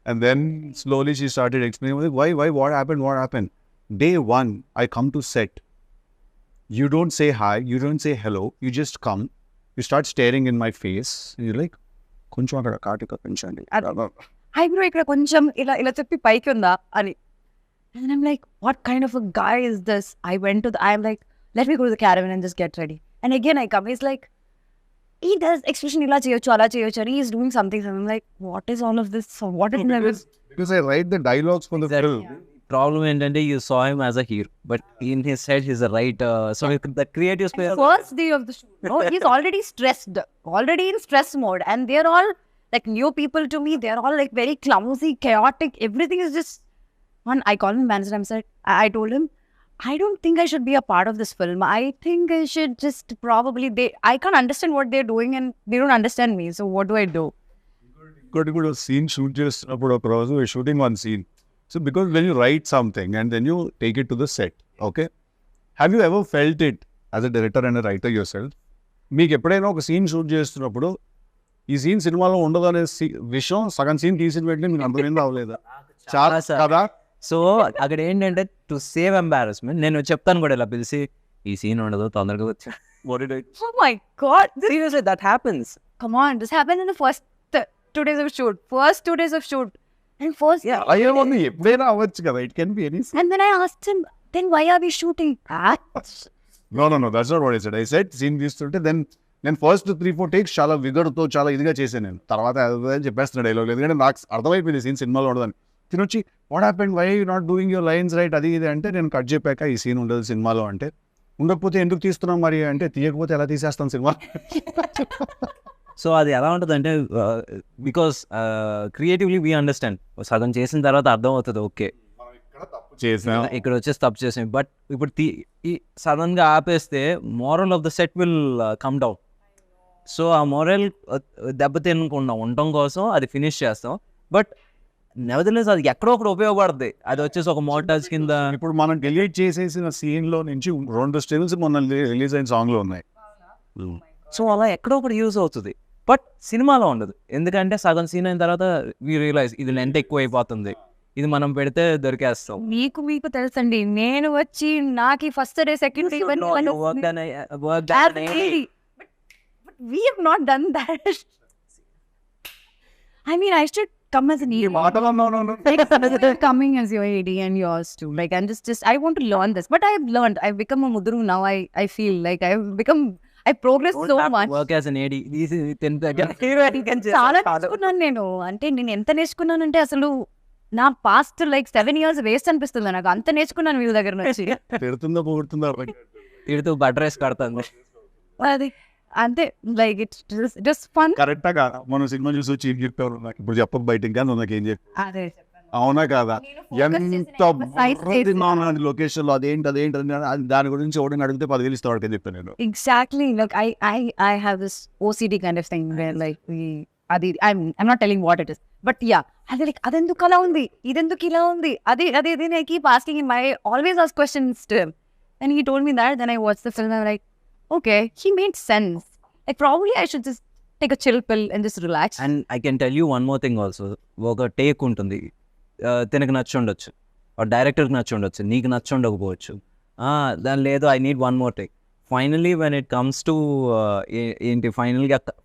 And then slowly she started explaining, like, why, what happened? Day one, I come to set. You don't say hi, you don't say hello, you just come. You start staring in my face. And you're like, కొంచెం అక్కడ కాటిక పెంచండి. Eyebrow ఇక్కడ కొంచెం ఇలా చెప్పి పైకి ఉందా అని. And I'm like, what kind of a guy is this? I'm like, let me go to the caravan and just get ready. And again I come, he's like, he does expression ila cheyochu ala cheyochu, and he's doing something. I'm like, what is all of this? What is this? Because I write the dialogues for the film. Problem ఏంటంటే you saw him as a hero, but in his head he's a writer. So the creative space. First day of the shoot, he's already stressed, already in stress mode, and they're all like new people to me. They're all like very clumsy, chaotic. Everything is just one. I called him manager. I told him, I don't think I should be a part of this film. I think I should just probably, I can't understand what they're doing and they don't understand me. So what do I do? Good scene shoot చేస్తున్నప్పుడు ఒక రోజు shooting one scene. So because when you write something and then you take it to the set, okay? Have you ever felt it as a director and a writer yourself? మీకు ఎప్పుడైనా ఒక scene shoot చేస్తున్నప్పుడు ఈ scene సినిమాలో ఉండదు అనే విషయం సగం సీన్ తీసిన వెంటనే మీకు అర్థమైందా అవ్వలేదా? చాలా కదా. సో అక్కడ ఏంటంటే టు సేవ్ ఎంబారస్మెంట్ నేను చెప్తాను కూడా ఇలా పిలిచి ఈ సీన్ ఉండదు తొందరగా వచ్చా. Oh my God. Seriously, that happens. Come on, this happened in the first 2 days of shoot. First 2 days of shoot. And first, అయ్యేమో ఎప్పుడైనా అవ్వచ్చు కదా. It can be any scene. and then I asked him, then why are we shooting? No, that's not what I said. I said scene తీస్తుంటే నేను first 3-4 takes చాలా విగర్తో చాలా ఇదిగా చేశాను. నేను తర్వాత చెప్పేస్తున్నా డైలాగ్, ఎందుకంటే నాకు అర్థమైపోయింది సీన్ సినిమాలో ఉండదని. తినొచ్చి what happened, why you not doing your lines right, అది ఇది అంటే నేను కట్ చెప్పాక ఈ సీన్ ఉండదు సినిమాలో అంటే, ఉండకపోతే ఎందుకు తీస్తున్నాం మరి అంటే, తీయకపోతే ఎలా తీసేస్తాం సినిమా. సో అది ఎలా ఉంటుంది అంటే బికాస్ క్రియేటివ్లీ వీ అండర్స్టాండ్, సగం చేసిన తర్వాత అర్థం అవుతుంది ఓకే చేసాం ఇక్కడ వచ్చేసి తప్పు చేసాం. బట్ ఇప్పుడు సడన్గా ఆపేస్తే moral of the set will come down. So ఆ మోరల్ దెబ్బతినకుండా ఉండటం కోసం అది ఫినిష్ చేస్తాం. బట్ నెవర్దలెస్ అది ఎక్కడో ఒకటి ఉపయోగపడుతుంది. అది వచ్చేసి ఒక మోటార్స్ కింద. ఇప్పుడు మనం డిలీట్ చేసేసిన సీన్లో నుంచి 2 స్టిల్స్ మొన్న రిలీజ్ అయిన సాంగ్లో ఉన్నాయి. సో అలా ఎక్కడో ఒకటి యూజ్ అవుతుంది, బట్ సినిమాలో ఉండదు. ఎందుకంటే సగం సీన్ అయిన తర్వాత వీ రియలైజ్ ఇది లెంత్ ఎక్కువ అయిపోతుంది, ఇది మనం పెడితే దొరికేస్తాం. మీకు తెలుసండి, నేను వచ్చి నాకు first day second day we have not done that. I mean, I should come as an ED. Coming as your AD and yours too. Like, I'm just I want to learn this, but I've learned. I've become a mudru now. I feel like I progressed so much. Work as an AD. చాలా నేర్చుకున్నాను నేను. అంటే నేను ఎంత నేర్చుకున్నానంటే అసలు నా past like 7 years waste అనిపిస్తుంది నాకు. అంత నేర్చుకున్నాను వీళ్ళ దగ్గర నుంచి. తిడుతుందా పోగొడుతుందా తిడుతూ బటర్ రేస్ కడుతుంది అది అంతే. Like it's fun. కరెక్టా మనం సినిమా చూసి వచ్చి ఏం చెప్పారు నాకు ఇప్పుడు చెప్పక బయట ఇంకా నాకు ఏం చెప్పి అదే అవునా కాదా, ఎంత లొకేషన్ లో అదేంటి దాని గురించి ఎవడని అడిగితే 10,000 ఇస్తాడు అని చెప్పాను నేను. Exactly. Like I have this OCD kind of thing where like అది I'm not telling what it is, but yeah, అది like అదెందుకు అలా ఉంది, ఇదెందుకు ఇలా ఉంది, అది I keep asking him, I always ask questions to him, and he told me that. Then I watched the film, I'm like, okay, he made sense. Like probably I should just take a chill pill and just relax. And I can tell you one more thing also. ఒక take ఉంటుంది, తినకు నచ్చి ఉండొచ్చు, డైరెక్టర్కి నచ్చి ఉండొచ్చు, నీకు నచ్చి ఉండకపోవచ్చు. దాని లేదు, I need one more take. Finally when it comes to ఏంటి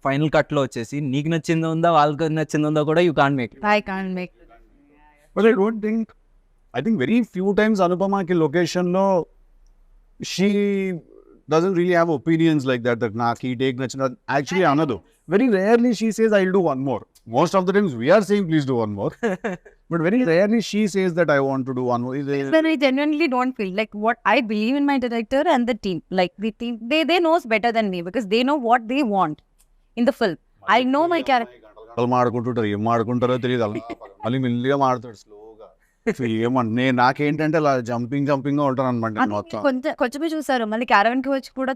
ఫైనల్ కట్లో వచ్చేసి నీకు నచ్చిందో ఉందా వాళ్ళకి నచ్చిందో ఉందా కూడా you can't make. I can't make it. But I think very few times Anupamaki location lo she doesn't really have opinions like that naaki take nachina. Actually another very rarely she says I'll do one more. Most of the times we are saying please do one more. But very rarely she says that I want to do one more. When I genuinely don't feel like what I believe in my director and the team. Like the team, they knows better than me because they know what they want in the film. I know my character. వాళ్ళు మాడుకుంటుంటారు, ఏం మాడుకుంటారో తెలియదు. అలా మళ్ళీ మెల్లిగా మాడతాడు స్లోగా. ఏమన్నా నాకేంటంటే అలా జంపింగ్ గా ఉంటాను అనమాట మొత్తం. కొంచెమే చూసారు, మళ్ళీ క్యారవన్ కి వచ్చి కూడా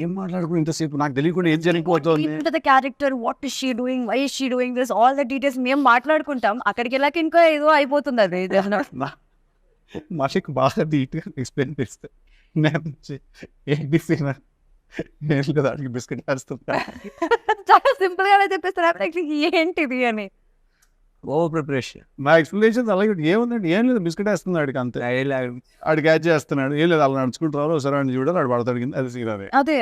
ఏం మాట్లాడుకుని ఇంతసేపు నాకు తెలియకుండా ఏం జరిగిపోతుంది. the character, what is she doing, why is she doing this, all the details మేము మాట్లాడుకుంటాం. అక్కడికి వెళ్ళాక ఇంకా ఏదో అయిపోతుంది అది. మాకు బాగా డీటెయిల్ ఎక్స్ప్లెయిన్ చేస్తే ఏంటి సీన్ నేను దానికి బిస్కెట్ వేస్తుంటా. చాలా సింపుల్ గానే చెప్పేస్తారు ఏంటిది అని. Over preparation. నా ఎక్స్ప్లెనేషన్ అలాగే ఏముందండి, ఏం లేదు బిస్కెట్ వేస్తుంది ఆడికి అంతే. ఆడు క్యాచ్ చేస్తున్నాడు, ఏం లేదు అలా నడుచుకుంటారు, సరే అని చూడాలి ఆడు పడతాడు కింద. అది సీన్ అదే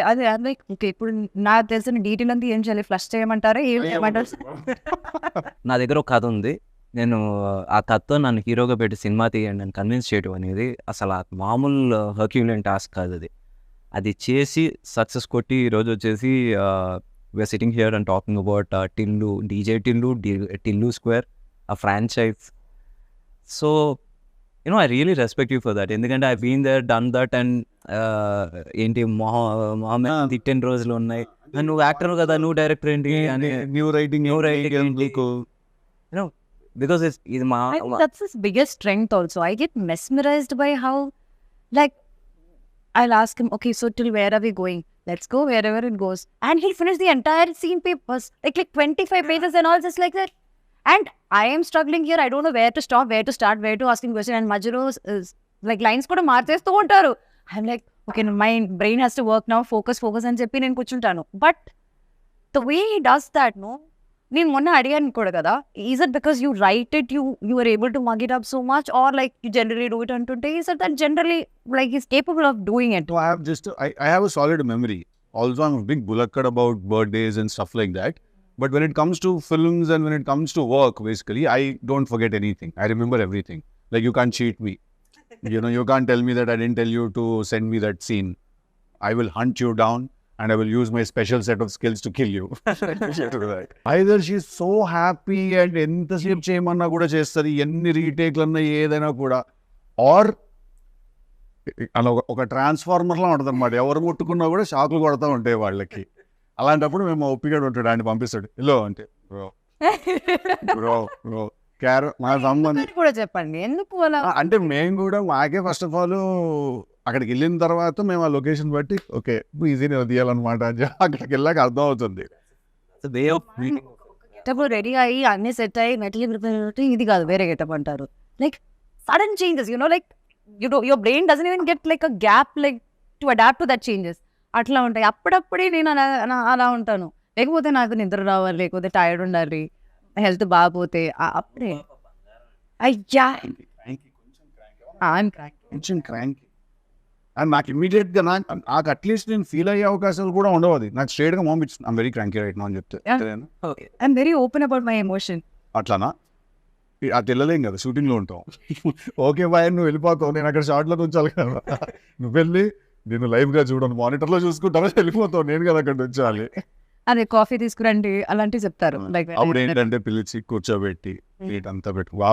లైక్ ఓకే ఇప్పుడు నాకు తెలిసిన డీటెయిల్ అంతా ఏం చేయాలి, ఫ్లష్ చేయమంటారా ఏం చేయమంటారు? నా దగ్గర ఒక కథ ఉంది, నేను ఆ కథతో నన్ను హీరోగా పెట్టి సినిమా తీయండి అని కన్విన్స్ చేయడం అనేది అసలు మామూలు హర్క్యులియన్ టాస్క్ కాదు. అది చేసి సక్సెస్ కొట్టి ఈరోజు వచ్చేసి we're sitting here and talking about Tillu, DJ Tillu square, a franchise. So I really respect you for that, ఎందుకంటే I've been there, done that, and ఏంటి మొహమ్మద్ తిట్టిన రోజులు ఉన్నాయి. నువ్వు యాక్టర్ కదా, నువ్వు డైరెక్టర్ ఏంటి అని న్యూ రైటింగ్ because ఇది మా that's his biggest strength also. I get mesmerized by how like I'll ask him, okay, so till where are we going? Let's go wherever it goes. And he'll finish the entire scene papers, like 25 pages and all just like that. And I am struggling here. I don't know where to stop, where to start, where to ask him question. And Majuro is like lines kuda marchestu untaru. I'm like, okay, my brain has to work now. Focus అని చెప్పి నేను కూర్చుంటాను. But the way he does that, no? నేను మొన్న అడిగాను కూడా కదా, is it because you write it, you are able to mug it up so much, or like you generally do it antunte? Is it that generally like he's capable of doing it? No, I have a solid memory. Also, I'm a big bulakkad about birthdays and stuff like that. But when it comes to films and when it comes to work, basically, I don't forget anything. I remember everything. Like, you can't cheat me. You can't tell me that I didn't tell you to send me that scene. I will hunt you down and I will use my special set of skills to kill you. Either she's so happy and ఎంతసేపు చేయమన్నా కూడా చేస్తుంది, ఎన్ని రీటేక్లన్నా ఏదైనా కూడా, are అలా ఒక ట్రాన్స్ఫార్మర్లా ఉంటుంది అనమాట. ఎవరు ముట్టుకున్నా కూడా షాకులు కొడతా ఉంటాయి వాళ్ళకి. అలాంటప్పుడు మేము ఒప్పిగాడు ఉంటాడు, ఆయన పంపిస్తాడు ఇలో అంటే మా సంబంధం కూడా చెప్పండి ఎందుకు అలా అంటే మేము కూడా మాకే ఫస్ట్ ఆఫ్ ఆల్ అక్కడికి వెళ్ళిన తర్వాత మేము ఆ లొకేషన్ బట్టి ఓకే ఈజీనే తీయాలన్నమాట అని అక్కడికి వెళ్ళాక అర్థం అవుతుంది. రెడీ అయ్యి అన్ని సెట్ అయ్యి మెటల్ ప్రిపేర్ ఇది కాదు వేరే గెటప్ అంటారు. Like sudden changes like your brain doesn't even get like a gap like to adapt to that changes. అట్లా ఉంటాయి. అప్పుడప్పుడే నేను అలా ఉంటాను. లేకపోతే నాకు నిద్ర రావాలి, లేకపోతే టైర్డ్ ఉండాలి, హెల్త్ బాగపోతే అప్పుడే అయ్యా కొంచెం క్రాంకీ. అండ్ నాకు ఇమీడియట్గా నాకు అట్లీస్ట్ నేను ఫీల్ అయ్యే అవకాశాలు కూడా ఉండవు. అది నాకు స్ట్రేట్గా పంపించింది I'm very cranky right now అని చెప్తే I'm very open about my emotion. అట్లానా అది వెళ్ళలేం కదా, షూటింగ్లో ఉంటాం. ఓకే బాయ్ నువ్వు వెళ్ళిపోతావు, నేను అక్కడ షార్ట్లో ఉంచాలి కదా, నువ్వు వెళ్ళి నేను లైవ్గా చూడను, మానిటర్లో చూసుకుంటాను, వెళ్ళిపోతావు, నేను కదా అక్కడ ఉంచాలి. అదే కాఫీ తీసుకురండి అలాంటివి చెప్తారు. అప్పుడు ఏంటంటే పిలిచి కూర్చోబెట్టి ప్లేట్ అంతా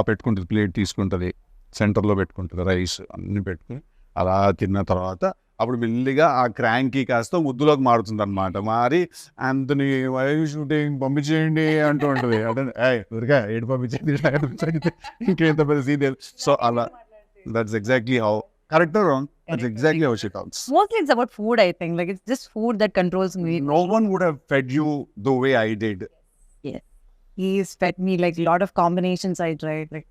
పెట్టుకుంటుంది, ప్లేట్ తీసుకుంటుంది, సెంటర్లో పెట్టుకుంటుంది, రైస్ అన్ని పెట్టుకుని అలా తిన్న తర్వాత అప్పుడు మెల్లిగా ఆ క్రాంకీ కాస్త ముద్దులోకి మారుతుంది అనమాట. మారి అంతని షూటింగ్ పంపించేయండి అంటూ ఉంటుంది. అంటే ఊరిగా ఏడు పంపించేది ఇంకేంత పెద్ద సీరియల్. సో అలా that's exactly how correct or wrong? That's exactly how she talks. Mostly it's about food, I think. Like it's just food that controls me. No one would have fed you the way I did. he's fed me like a lot of combinations I tried. Like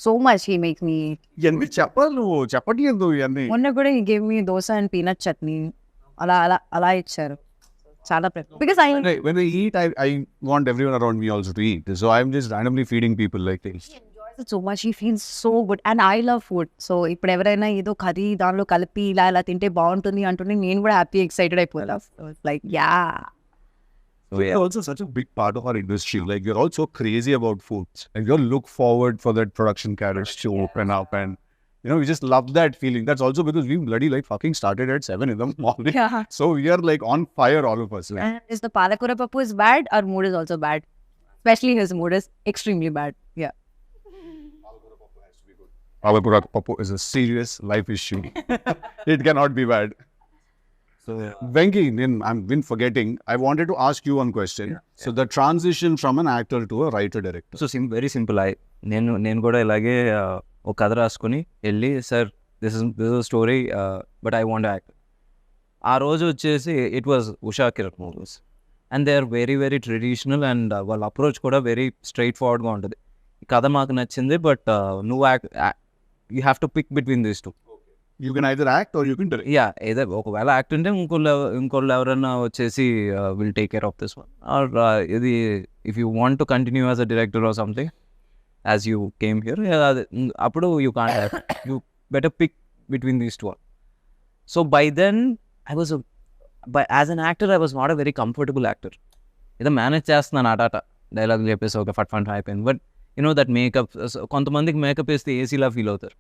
so much he makes me. ఇవన్నీ చెప్పాలి నువ్వు చెప్పట్లేదు ఇవన్నీ. మొన్న కూడా he gave me dosa and peanut chutney. అలా ఇచ్చారు. చాలా because When I eat, I want everyone around me also to eat. So I'm just randomly feeding people like things. so much, he feels so good and I love food. So ఇప్పుడు ఎవరైనా ఏదో curry దానిలో కలిపి ఇలా తింటే బాగుంటుంది అంటుంటే నేను కూడా హ్యాపీ ఎక్సైటెడ్ అయిపోతా. Like yeah. So yeah, also such a big part of our industry. Like you're also crazy about food. Like you look forward for that production carriage to open up, and you know we just love that feeling. That's also because we bloody like fucking started at 7 in the morning. Yeah. So we are like on fire, all of us. Like. And if the palakura pappu is bad, our mood is also bad. Especially his mood is extremely bad. Yeah. Palakura pappu is a serious life issue. It cannot be bad. So Venky, I've been forgetting. I wanted to ask you one question. So the transition from an actor to a writer director. So very simple. నేను కూడా ఇలాగే ఒక కథ రాసుకొని వెళ్ళి sir this is story but I want act. ఆ రోజు వచ్చేసి it was Usha Kiran movies and they are very very traditional and వాళ్ళ అప్రోచ్ కూడా వెరీ స్ట్రైట్ ఫార్వర్డ్గా ఉంటుంది. ఈ కథ మాకు నచ్చింది బట్ నువ్వు you have to pick between these two. You can either act or you can direct. Yeah ఏదో ఒకవేళ యాక్ట్ ఉంటే ఇంకోళ్ళు ఎవరైనా వచ్చేసి will take care of this one or ఇది if you want to continue as a director or something as you came here అప్పుడు you can't you better pick between these two. So by then I was as an actor I was not a very comfortable actor. ఏదో manage చేస్తున్నాను ఆటాట dialogue చెప్పేసి ఒక ఫట్ అయిపోయింది. But you know that makeup కొంతమందికి makeup వేస్తే ఏసీలా ఫీల్ అవుతారు.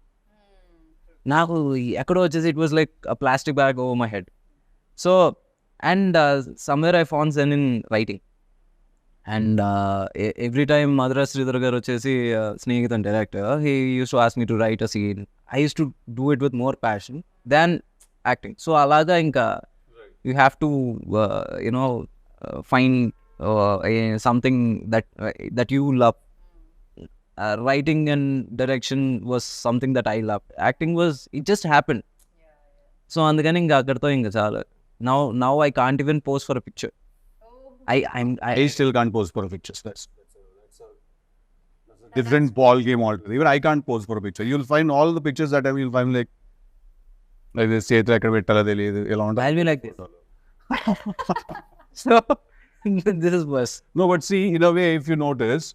నాకు ఎక్కడో వచ్చేసి it was like plastic bag over my head. So and somewhere I found sense in writing and every time Madhura Sridhar garu వచ్చేసి స్నేహితుడు director he used to ask me to write a scene. I used to do it with more passion than acting. So అలాగా ఇంకా you have to you know find something that you love. Writing and direction was something that I loved. Acting was, it just happened. So అందుకని ఇంకా అక్కడితో ఇంకా చాలా. Now I can't even pose for a picture. I still can't pose for a picture. That's a different ball game altogether. Even I can't pose for a picture. You'll find all the pictures that I will find like this చేతులు ఎక్కడ పెట్టాలో తెలియదు ఎలా ఉంటుంది. I'll be like this. So this is worse. No, but see, in a way, if you notice,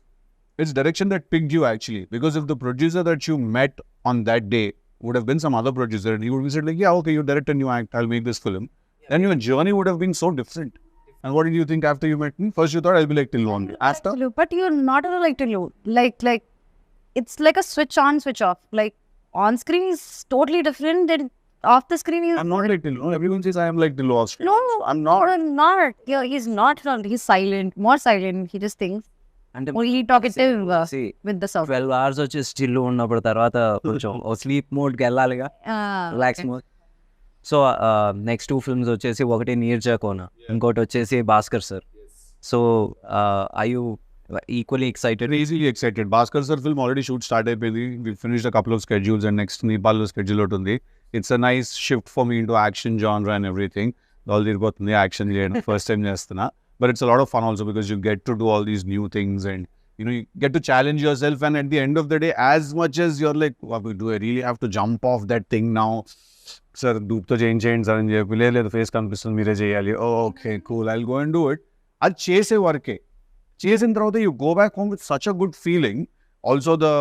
it's direction that picked you actually. Because if the producer that you met on that day would have been some other producer, and he would be said like, yeah, okay, you direct and you act, I'll make this film. Then your journey would have been so different. And what did you think after you met me? First you thought I'll be like Tillu only. After? But you're not at all like Tillu. Like it's like a switch on, switch off. Like on screen is totally different than off the screen is. I'm not like Tillu. Everyone says I am like Tillu off screen. No, I'm not. I'm not. Yeah, he's not. He's silent, more silent. He just thinks. అంటే He talkative with the sound. 12 hours వచ్చి still ఉన్నప్పుడు తర్వాత కొంచెం sleep మోడ్కి వెళ్ళాలిగా, relax mode. So next 2 films వచ్చేసి ఒకటి నీర్జా కోన, ఇంకోటి వచ్చేసి Bhaskar sir. So I you equally excited? Easily excited. Bhaskar sir film already shoot started. We finished a couple of schedules and next Nepal schedule outundi. It's a nice shift for me into action genre and everything. All the action first time chestuna. But it's a lot of fun also because you get to do all these new things and you know you get to challenge yourself, and at the end of the day, as much as you're like, do I really have to jump off that thing now? Sir, doopto change sir and the face confusion mere cheyali. Oh, okay, cool, I'll go and do it. Ad chese work. Chasing tarvata you go back home with such a good feeling. Also the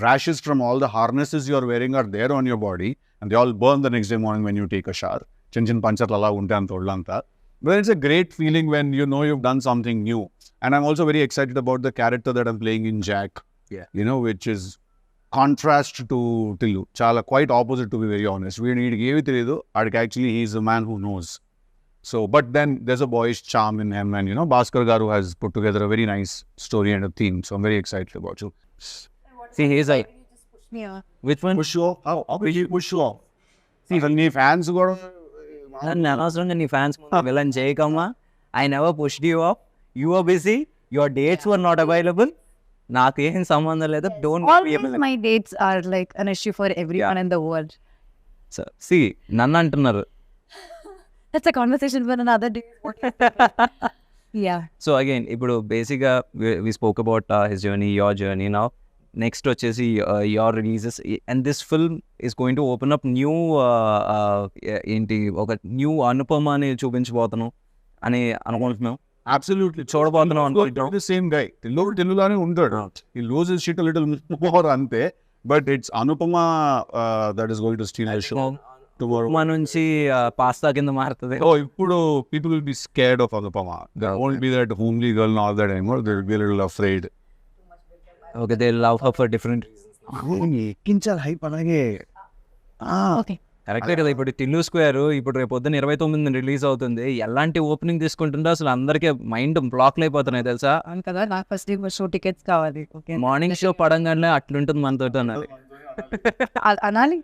rashes from all the harnesses you're wearing are there on your body and they all burn the next day morning when you take a shower. Chin pancharlu ala unte antolanta. But it's a great feeling when you know you've done something new. And I'm also very excited about the character that I'm playing in Jack. Yeah. You know, which is contrast to Tillu. Chala quite opposite, to be very honest. We need to give it actually he's a man who knows. So, but then there's a boyish charm in him, and you know, Bhaskar Garu has put together a very nice story and a theme. So I'm very excited about you. See, he's like, Yeah. which one? Push you off? How will you push you off? See, when your fans go, నన్ను అనవసరంగా నీ fans villain చేయకమ్మా. I never pushed you up. You are busy, your dates were not available. నాకు ఏం సంబంధం లేదు. Don't Always my dates are like an issue for everyone in the world. సి నన్ను అంటున్నారు. That's a conversation for another day. Yeah. So again ఇప్పుడు బేసిక్గా we spoke about his journey, your journey. Now next వచ్చేసి your releases, and this film is going to open up new ఏంటి ఒక new అనుపమాని చూపించబోతున్నాం అని అనుకుంటున్నాం. అబ్సల్యూట్లీ చూడబోతున్నాం అనుకుంటున్నాం. Same guy తెలుగులానే ఉంటాడు. ఈ loose is shit little more అంతే, but it's Anupama that is going to steal the show tomorrow. మా నుంచి పాస్తా కింద మారుతుంది. Oh, ఇప్పుడు people will be scared of Anupama. There won't be that homely girl and all that anymore. They will be a little afraid. Okay, they love her for different. ఎక్కించాలి hype అలాగే. Okay. కరెక్టే కదా. ఇప్పుడు Tillu square ఇప్పుడు రేపు పొద్దున్న 29 release అవుతుంది. ఎలాంటి ఓపెనింగ్ తీసుకుంటుందో అసలు అందరికీ మైండ్ బ్లాక్లు అయిపోతున్నాయి తెలుసా. అవును కదా, నాకు ఫస్ట్ డే షో టికెట్స్ కావాలి. ఓకే, మార్నింగ్ షో పడంగానే అట్లుంటుంది మనతో అన్నది. అనాలి.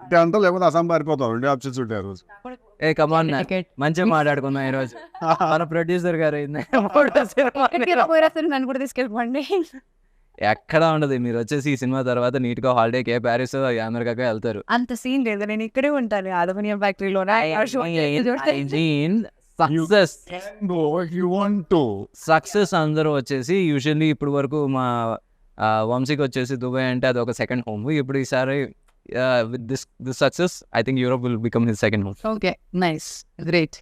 అంటే అంతా లేకపోతే అసం పారిపోతాం. 2 ఆప్షన్స్ ఉంటాయి ఆ రోజు. ఏ కమాన్, Ticket. మంచిగా మాట్లాడుకుందాం ఈరోజు. మన ప్రొడ్యూసర్ గారు నన్ను కూడా తీసుకెళ్ళిపోండి. ఎక్కడ ఉండదు. మీరు వచ్చేసి ఈ సినిమా తర్వాత నీట్ గా హాలిడేకి ప్యారిస్ అమెరికాకి వెళ్తారు. అంత సీన్ లేదు, నేను ఇక్కడే ఉంటాను అలుమినియం ఫ్యాక్టరీలో. Success No, if you want to. Success అందరూ వచ్చేసి యూజువల్లీ ఇప్పుడు వరకు మా వంశీకి వచ్చేసి దుబాయ్ అంటే అది ఒక సెకండ్ హోమ్. ఇప్పుడు ఈసారి with this success I think Europe will become his second home. Okay, nice, great.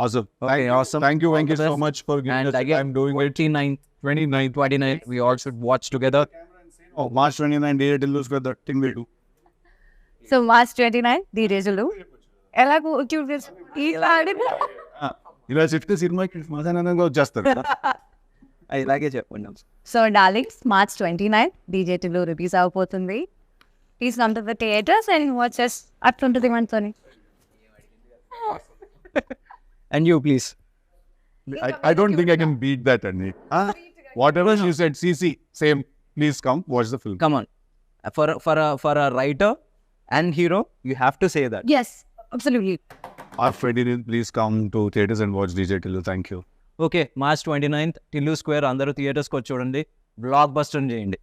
Awesome. Okay, awesome. Thank you, All Venky, the so best. much for giving And us again, time doing it. 29 we all should watch together. Oh, March 29, day till lose that thing we do. So March 29 ది రోజులు ఎలాగో ఇలా చెప్తే సినిమాకి సమాధానంగా వచ్చేస్తారు. ఇలాగే చెప్పండి. So darlings, March 29 DJ Tillu release అవబోతుంది. Please come to the theatres and watches. అట్లుంటుంది మనతోని. And you please. I don't think I can beat that, Andy. Whatever you said, CC, same. Please come, watch the film. Come on. For a writer and hero, you have to say that. Yes, absolutely. Our Freddy, please come to theaters and watch DJ Tillu. Thank you. Okay, March 29th, Tillu square అందరూ థియేటర్స్కి వచ్చి చూడండి. Block buster చేయండి.